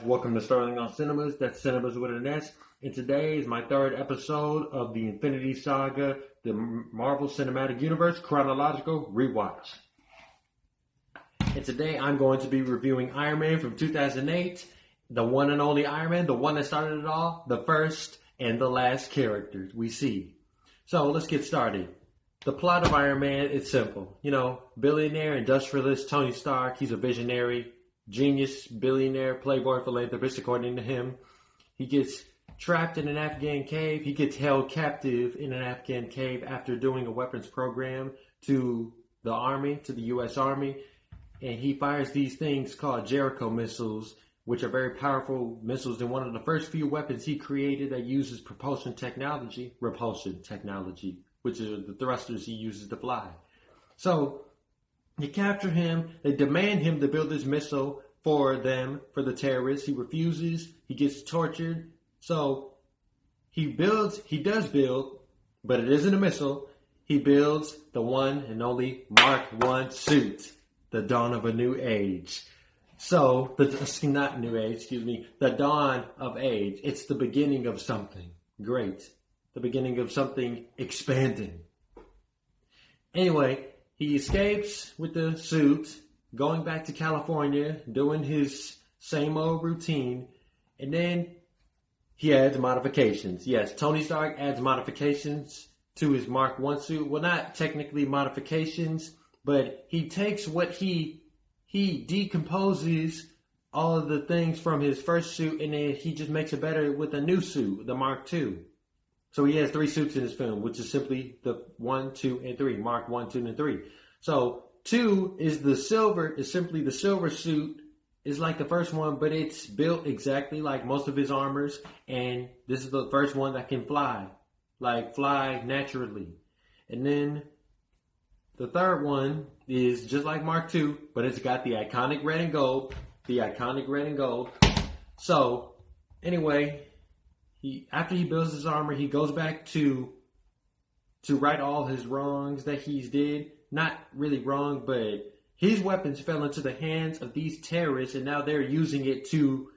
Welcome to Sterling on Cinemas. That's Cinemas with an S. And today is my third episode of the Infinity Saga, the Marvel Cinematic Universe Chronological Rewatch. And today I'm going to be reviewing Iron Man from 2008, the one and only Iron Man, the one that started it all, the first and the last characters we see. So let's get started. The plot of Iron Man is simple. Billionaire, industrialist Tony Stark, he's a visionary, genius, billionaire, playboy, philanthropist, according to him. He gets trapped in an Afghan cave. He gets held captive in an Afghan cave after doing a weapons program to the army, to the U.S. Army. And he fires these things called Jericho missiles, which are very powerful missiles. And one of the first few weapons he created that uses repulsion technology, which are the thrusters he uses to fly. So they capture him. They demand him to build this missile for them, for the terrorists. He refuses. He gets tortured. So he does build, but it isn't a missile. He builds the one and only Mark I suit, the dawn of a new age. So, the dawn of age. It's the beginning of something great. The beginning of something expanding. Anyway, he escapes with the suit, going back to California, doing his same old routine, and then he adds modifications. Yes, Tony Stark adds modifications to his Mark I suit. Well, not technically modifications, but he takes what he decomposes all of the things from his first suit, and then he just makes it better with a new suit, the Mark II. So he has 3 suits in his film, which is simply the 1, 2, and 3. Mark 1, 2, and 3. So 2 is simply the silver suit. It's like the first one, but it's built exactly like most of his armors. And this is the first one that can fly naturally. And then the third one is just like Mark II, but it's got the iconic red and gold. So anyway, after he builds his armor, he goes back to right all his wrongs that he's did. Not really wrong, but his weapons fell into the hands of these terrorists, and now they're using it to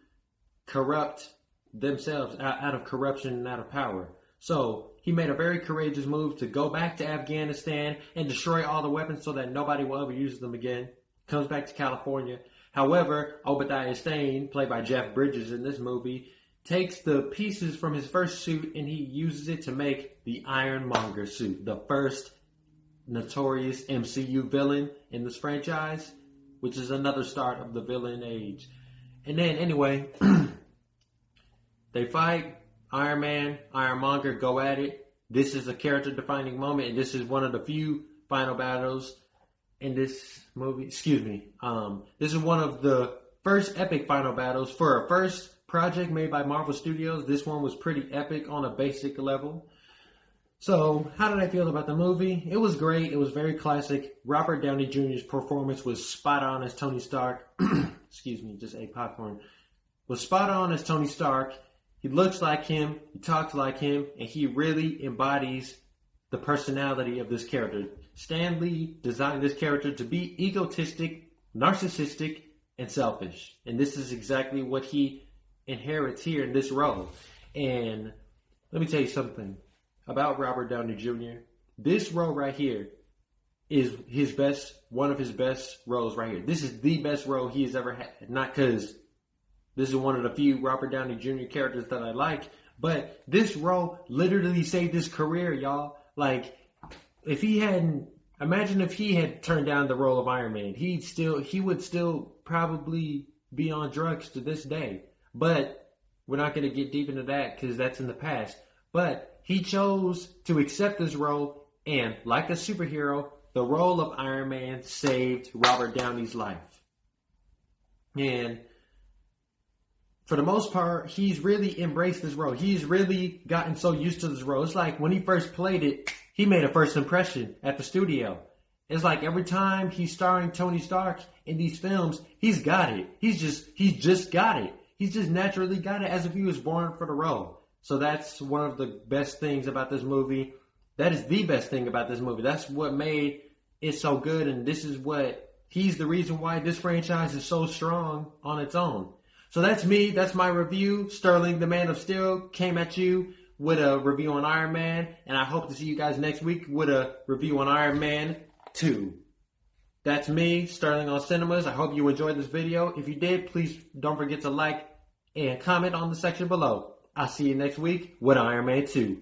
corrupt themselves out of corruption and out of power. So he made a very courageous move to go back to Afghanistan and destroy all the weapons so that nobody will ever use them again. Comes back to California. However, Obadiah Stane, played by Jeff Bridges in this movie, takes the pieces from his first suit and he uses it to make the Ironmonger suit, the first Notorious MCU villain in this franchise, which is another start of the villain age. And then anyway, they fight. Iron Man, Ironmonger go at it. This is a character defining moment, and this is one of the few final battles in this movie. This is one of the first epic final battles for a first project made by Marvel Studios. This one was pretty epic on a basic level. So, how did I feel about the movie? It was great. It was very classic. Robert Downey Jr.'s performance was spot on as Tony Stark. Just ate popcorn. Was spot on as Tony Stark. He looks like him. He talks like him. And he really embodies the personality of this character. Stan Lee designed this character to be egotistic, narcissistic, and selfish. And this is exactly what he inherits here in this role. And let me tell you something about Robert Downey Jr. This role right here is one of his best roles right here. This is the best role he has ever had. Not because this is one of the few Robert Downey Jr. characters that I like, but this role literally saved his career, y'all. Like, imagine if he had turned down the role of Iron Man, he would still probably be on drugs to this day. But we're not going to get deep into that because that's in the past. But he chose to accept this role, and like a superhero, the role of Iron Man saved Robert Downey's life. And for the most part, he's really embraced this role. He's really gotten so used to this role. It's like when he first played it, he made a first impression at the studio. It's like every time he's starring Tony Stark in these films, he's got it. He's just got it. He's just naturally got it as if he was born for the role. So that's one of the best things about this movie. That is the best thing about this movie. That's what made it so good, and this is what he's the reason why this franchise is so strong on its own. So that's me. That's my review. Sterling, the Man of Steel, came at you with a review on Iron Man. And I hope to see you guys next week with a review on Iron Man 2. That's me, Sterling on Cinemas. I hope you enjoyed this video. If you did, please don't forget to like and comment on the section below. I'll see you next week with Iron Man 2.